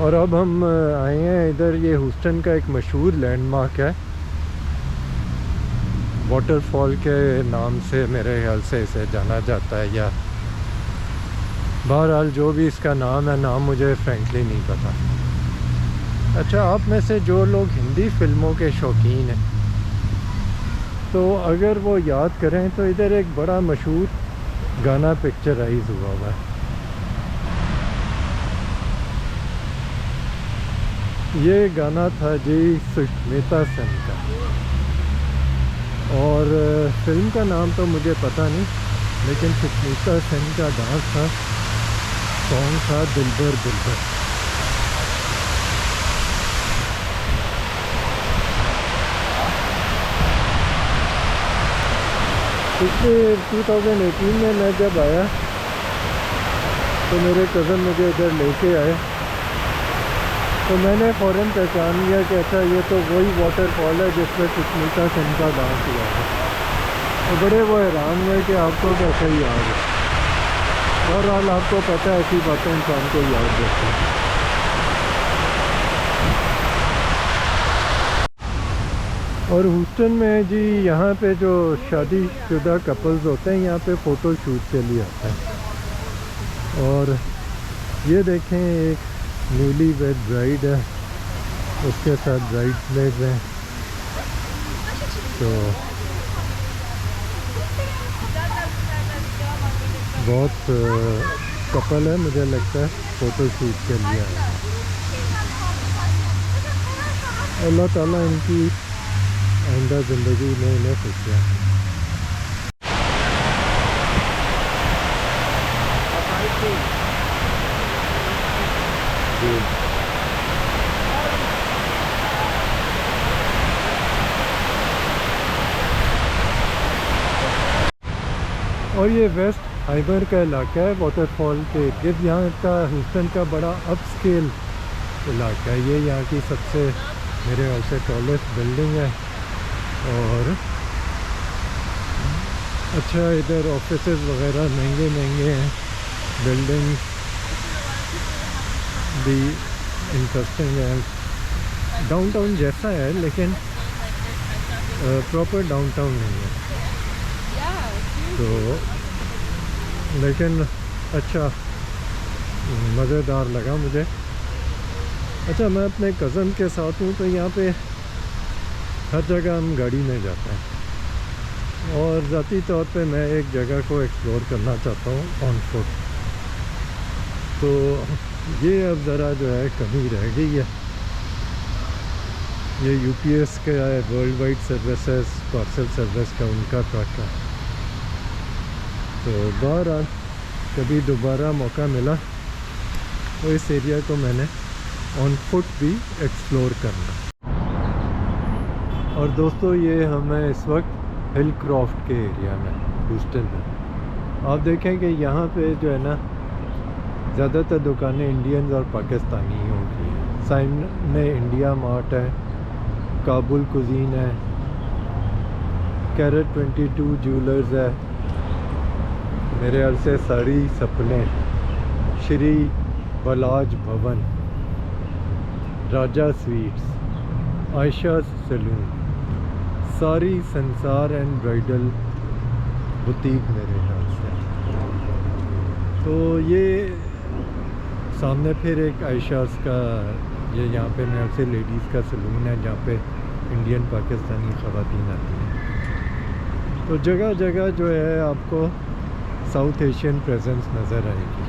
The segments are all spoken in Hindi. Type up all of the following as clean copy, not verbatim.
और अब हम आए हैं इधर। ये ह्यूस्टन का एक मशहूर लैंडमार्क है, वाटरफॉल के नाम से मेरे ख्याल से इसे जाना जाता है, या बहरहाल जो भी इसका नाम है, नाम मुझे फ्रेंकली नहीं पता। अच्छा, आप में से जो लोग हिंदी फिल्मों के शौकीन हैं तो अगर वो याद करें तो इधर एक बड़ा मशहूर गाना पिक्चराइज हुआ है। ये गाना था जी सुष्मिता सेन का, और फिल्म का नाम तो मुझे पता नहीं, लेकिन सुष्मिता सेन का डांस था, सॉन्ग था दिलबर दिलबर। पिछले 2018 में मैं जब आया तो मेरे कज़न मुझे इधर लेके आए, तो मैंने फ़ौरन पहचान लिया कि अच्छा ये तो वही वाटरफॉल है जिस पर सुष्मिता सेन का डांस हुआ है। तो बड़े वो हैरान हुए कि आपको कैसे याद है। बहरहाल आपको पता है, ऐसी बातें इंसान को याद रखती हैं। और ह्यूस्टन में जी यहाँ पे जो शादीशुदा कपल्स होते हैं यहाँ पे फ़ोटो शूट के लिए आते हैं। और ये देखें, एक न्यूली वेड ब्राइड है, उसके साथ ब्राइड्समेड्स हैं। तो बहुत कपल है, मुझे लगता है फ़ोटो शूट के लिए आए हैं। अल्लाह ताला इनकी आइंदा ज़िंदगी में इन्हें खुशियाँ हैं। और ये वेस्ट हाइबर का इलाका है, वाटरफॉल के इर्द। यहाँ का ह्यूस्टन का बड़ा अपस्केल इलाका है। ये यहाँ की सबसे मेरे ख्याल से टॉलेस्ट बिल्डिंग है। और अच्छा, इधर ऑफिसेज वगैरह महंगे महंगे हैं, बिल्डिंग भी इंटरेस्टिंग है। डाउनटाउन जैसा है लेकिन प्रॉपर डाउनटाउन नहीं है। तो लेकिन अच्छा, मज़ेदार लगा मुझे। अच्छा, मैं अपने कज़न के साथ हूँ तो यहाँ पे हर जगह हम गाड़ी में जाते हैं, और ज़ाती तौर पे मैं एक जगह को एक्सप्लोर करना चाहता हूँ ऑन फुट। तो ये अब ज़रा जो है कमी रह गई है। ये यूपीएस का है, world wide services parcel service का उनका ट्रक है। तो बहरहाल कभी दोबारा मौका मिला तो इस एरिया को मैंने ऑन फुट भी एक्सप्लोर करना। और दोस्तों, ये हमें इस वक्त हिलक्रॉफ्ट के एरिया में ह्यूस्टन में। आप देखें कि यहाँ पे जो है ना, ज़्यादातर दुकानें इंडियंस और पाकिस्तानियों की हैं। सामने इंडिया मार्ट है, काबुल कुजीन है, कैरेट 22 ज्वेलर्स है, मेरे ख्याल से सारी सपने, श्री बलाज भवन, राजा स्वीट्स, आयशा सैलून, सारी संसार एंड ब्राइडल बुटीक मेरे ख्याल से। तो ये सामने फिर एक आयशास का, ये यहाँ पे मेरे ख्याल से लेडीज़ का सैलून है जहाँ पे इंडियन पाकिस्तानी ख़वातीन आती हैं। तो जगह जगह जो है आपको साउथ एशियन प्रेजेंस नज़र आएगी।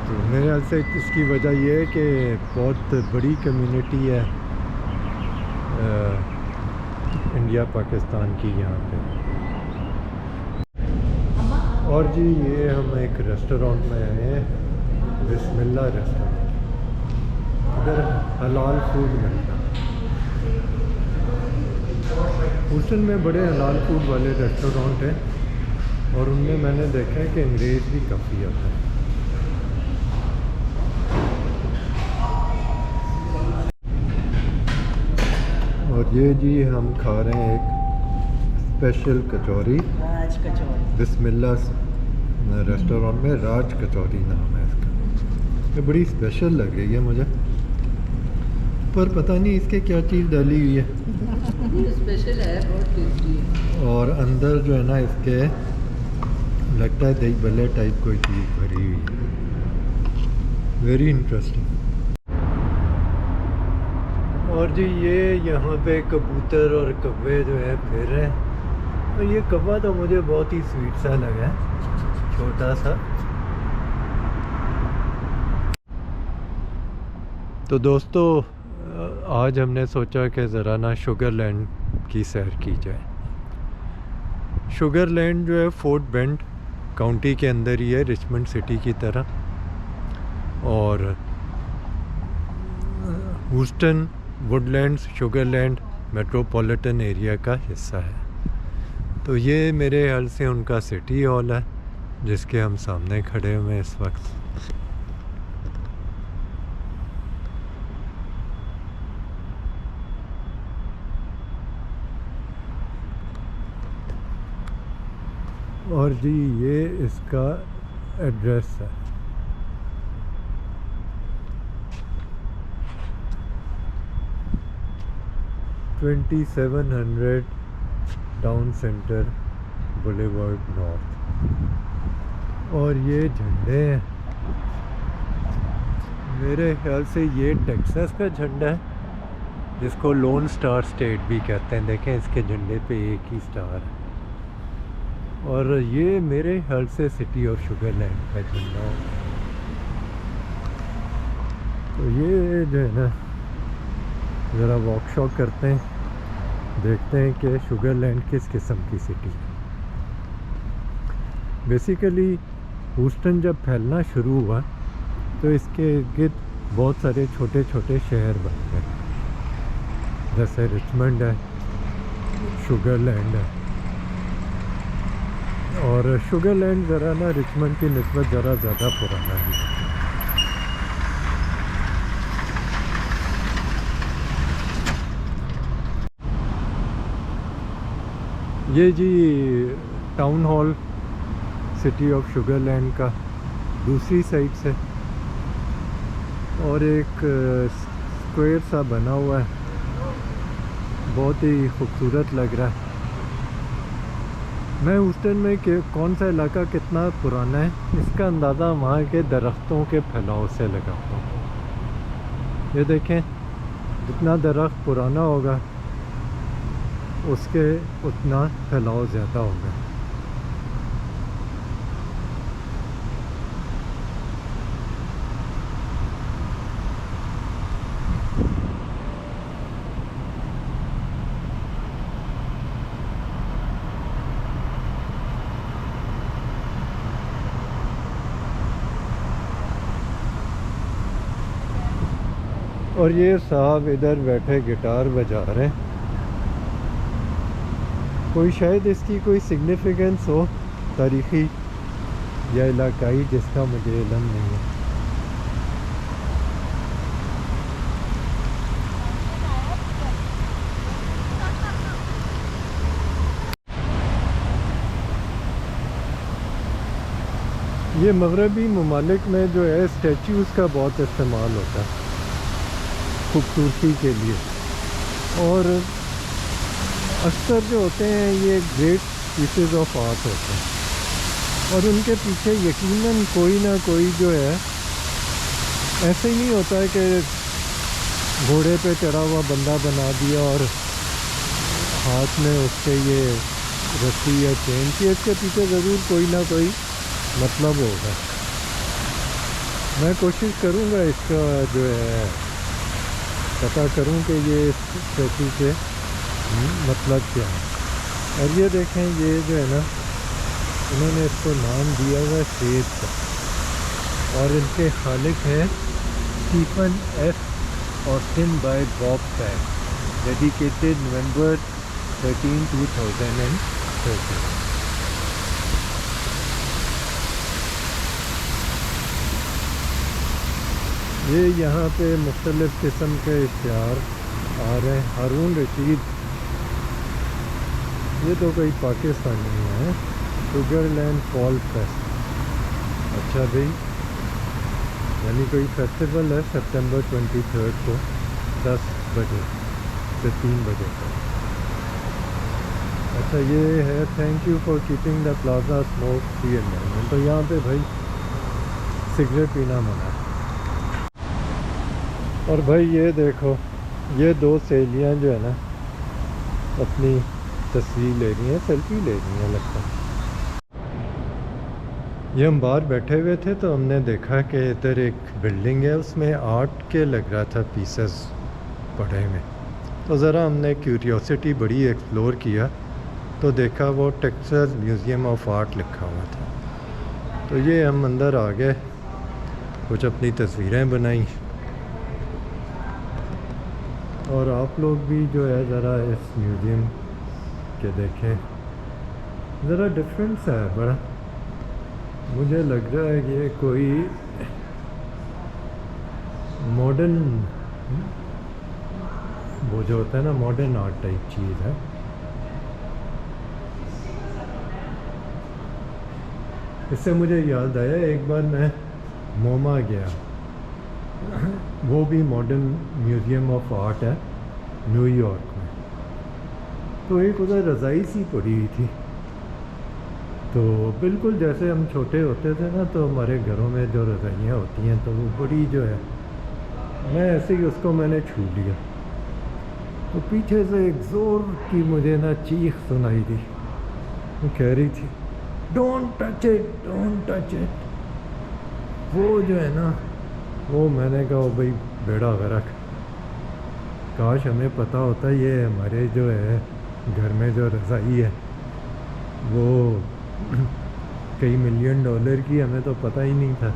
तो मेरे ख्याल से इसकी वजह यह है कि बहुत बड़ी कम्युनिटी है इंडिया पाकिस्तान की यहाँ पे। और जी, ये हम एक रेस्टोरेंट में आए हैं, बिस्मिल्लाह रेस्टोरेंट। इधर हलाल फूड मिलता है। ह्यूस्टन में बड़े हलाल फूड वाले रेस्टोरेंट हैं, और उनमें मैंने देखा है कि अंग्रेज़ भी काफ़ी आता है। और ये जी हम खा रहे हैं एक स्पेशल कचौरी, राज कचौरी, बिस्मिल्लाह रेस्टोरेंट में राज कचौरी नाम है इसका। ये बड़ी स्पेशल लग रही है मुझे, पर पता नहीं इसके क्या चीज़ डाली हुई है। स्पेशल है, बहुत टेस्टी है। और अंदर जो है ना इसके लगता है दही भल्ले टाइप कोई चीज़ भरी हुई है। Very interesting. और जी ये यहाँ पे कबूतर और कव्वे जो है फिर रहे हैं। और ये कव्वा तो मुझे बहुत ही स्वीट सा लगा है, छोटा सा। तो दोस्तों आज हमने सोचा कि ज़रा ना शुगर लैंड की सैर की जाए। शुगर लैंड जो है फोर्ट बेंड काउंटी के अंदर ही है, रिचमंड सिटी की तरह। और Houston Woodlands Sugar Land metropolitan area का हिस्सा है। तो ये मेरे ख्याल से उनका सिटी हॉल है जिसके हम सामने खड़े हुए हैं इस वक्त। और जी ये इसका एड्रेस है। $2700 टाउन सेंटर बुलेवार्ड नॉर्थ। और ये झंडे हैं, मेरे ख्याल से ये टेक्सास का झंडा है जिसको लोन स्टार स्टेट भी कहते हैं। देखें इसके झंडे पे एक ही स्टार है। और ये मेरे ख्याल से सिटी ऑफ शुगरलैंड का झंडा है। तो ये जो है ना ज़रा वॉकशॉप करते हैं, देखते हैं कि शुगरलैंड किस किस्म की सिटी है। बेसिकली ह्यूस्टन जब फैलना शुरू हुआ तो इसके गिर्द बहुत सारे छोटे छोटे शहर बन गए, जैसे रिचमंड है, शुगरलैंड है। और शुगरलैंड ज़रा ना रिचमंड की निस्बत ज़रा ज़्यादा पुराना है। ये जी town hall city of Sugar Land का दूसरी साइड से, और एक स्क्वायर सा बना हुआ है, बहुत ही खूबसूरत लग रहा है। मैं ह्यूस्टन में कौन सा इलाका कितना पुराना है इसका अंदाज़ा वहाँ के दरख्तों के फैलाव से लगाता हूँ। ये देखें, जितना दरख्त पुराना होगा उसके उतना फैलाव ज़्यादा होगा। और ये साहब इधर बैठे गिटार बजा रहे हैं, कोई शायद इसकी कोई सिग्निफिकेंस हो तारीख़ी या इलाकाई जिसका मुझे इल्म नहीं है। ये मगरबी ममालिक में जो है स्टैचूज़ का बहुत इस्तेमाल होता है खूबसूरती के लिए, और अक्सर जो होते हैं ये ग्रेट पीसेस ऑफ आर्ट होते हैं, और उनके पीछे यकीनन कोई ना कोई जो है, ऐसे ही नहीं होता है कि घोड़े पे चढ़ा हुआ बंदा बना दिया और हाथ में उसके ये रस्सी या चेन की, इसके पीछे ज़रूर कोई ना कोई मतलब होगा। मैं कोशिश करूँगा इसका जो है पता करूं कि ये स्टैचू के मतलब क्या है। और ये देखें, ये जो है ना इन्होंने इसको नाम दिया हुआ शेर का, और इनके खालिक हैं Stephen F Austin by Bob Pack, dedicated November 13, 2013। ये यहाँ पे मुख्तलिफ़ किस्म के इश्तिहार आ रहे हैं। हारून रशीद, ये तो कोई पाकिस्तानी है। शुगरलैंड फॉल फेस्ट, अच्छा भाई यानी कोई फेस्टिवल है सितंबर 23 को 10 बजे से 3 बजे तक। अच्छा ये है thank you for keeping the plaza smoke free environment. तो यहाँ पे भाई सिगरेट पीना मना है। और भाई ये देखो, ये दो सहेलियाँ जो है ना अपनी तस्वीर ले रही हैं, सेल्फी ले रही हैं लगता है। ये हम बाहर बैठे हुए थे तो हमने देखा कि इधर एक बिल्डिंग है, उसमें आर्ट के लग रहा था पीसेस पड़े हुए। तो ज़रा हमने क्यूरियोसिटी बड़ी एक्सप्लोर किया तो देखा वो टेक्सास म्यूज़ियम ऑफ आर्ट लिखा हुआ था। तो ये हम अंदर आ गए, कुछ अपनी तस्वीरें बनाई। और आप लोग भी जो है ज़रा इस म्यूज़ियम के देखें, ज़रा डिफरेंस है बड़ा। मुझे लग रहा है कि ये कोई मॉडर्न, वो जो होता है ना मॉडर्न आर्ट टाइप चीज़ है। इससे मुझे याद आया एक बार मैं मोमा गया, वो भी मॉडर्न म्यूज़ियम ऑफ आर्ट है न्यूयॉर्क में। तो एक उधर रज़ाई सी पड़ी हुई थी, तो बिल्कुल जैसे हम छोटे होते थे ना तो हमारे घरों में जो रज़ाइयाँ होती हैं तो वो बड़ी जो है, मैं ऐसे ही उसको मैंने छू लिया तो पीछे से एक ज़ोर की मुझे ना चीख सुनाई दी। वो कह रही थी don't touch it, don't touch it. वो जो है ना, वो मैंने कहा ओ भाई बेड़ा गर्क, काश हमें पता होता ये हमारे जो है घर में जो रज़ाई है वो कई $मिलियन की, हमें तो पता ही नहीं था।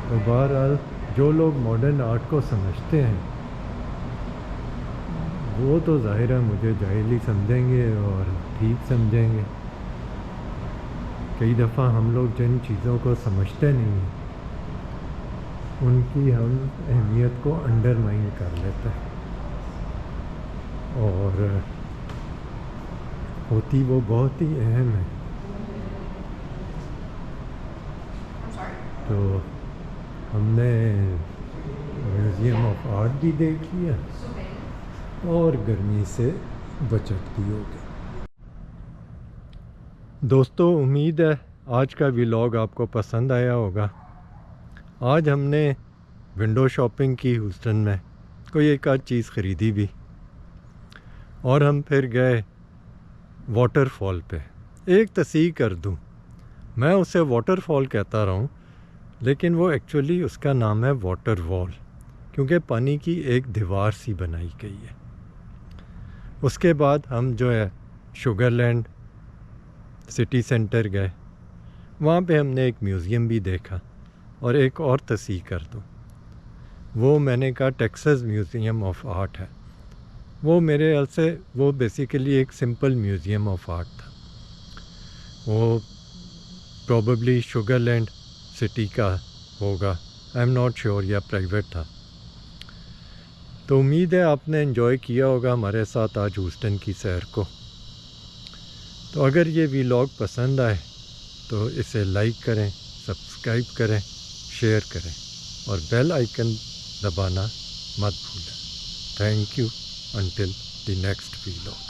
तो बहरहाल जो लोग मॉडर्न आर्ट को समझते हैं वो तो ज़ाहिर है मुझे जाहिल समझेंगे और ठीक समझेंगे। कई दफ़ा हम लोग जिन चीज़ों को समझते नहीं हैं उनकी हम अहमियत को अंडरमाइन कर लेते हैं, और होती वो बहुत ही अहम है। तो हमने म्यूज़ियम ऑफ आर्ट भी देख लिया और गर्मी से बचत भी हो गई। दोस्तों उम्मीद है आज का व्लॉग आपको पसंद आया होगा। आज हमने विंडो शॉपिंग की ह्यूस्टन में, कोई एक आध चीज़ ख़रीदी भी, और हम फिर गए वाटरफॉल पे। एक तस्सीह कर दूं, मैं उसे वाटरफॉल कहता रहा हूँ लेकिन वो एक्चुअली उसका नाम है वाटर वॉल, क्योंकि पानी की एक दीवार सी बनाई गई है। उसके बाद हम जो है शुगरलैंड सिटी सेंटर गए, वहाँ पे हमने एक म्यूज़ियम भी देखा। और एक और तस्सीह कर दूँ, वो मैंने कहा टेक्सास म्यूज़ियम ऑफ आर्ट है। वो मेरे ख्याल से वो बेसिकली एक सिंपल म्यूज़ियम ऑफ आर्ट था। वो प्रॉबेबली शुगरलैंड सिटी का होगा, आई एम नॉट श्योर, या प्राइवेट था। तो उम्मीद है आपने एंजॉय किया होगा हमारे साथ आज ह्यूस्टन की सैर को। तो अगर ये व्लॉग पसंद आए तो इसे लाइक करें, सब्सक्राइब करें, शेयर करें और बेल आइकन दबाना मत भूलें। Thank you, until the next vlog.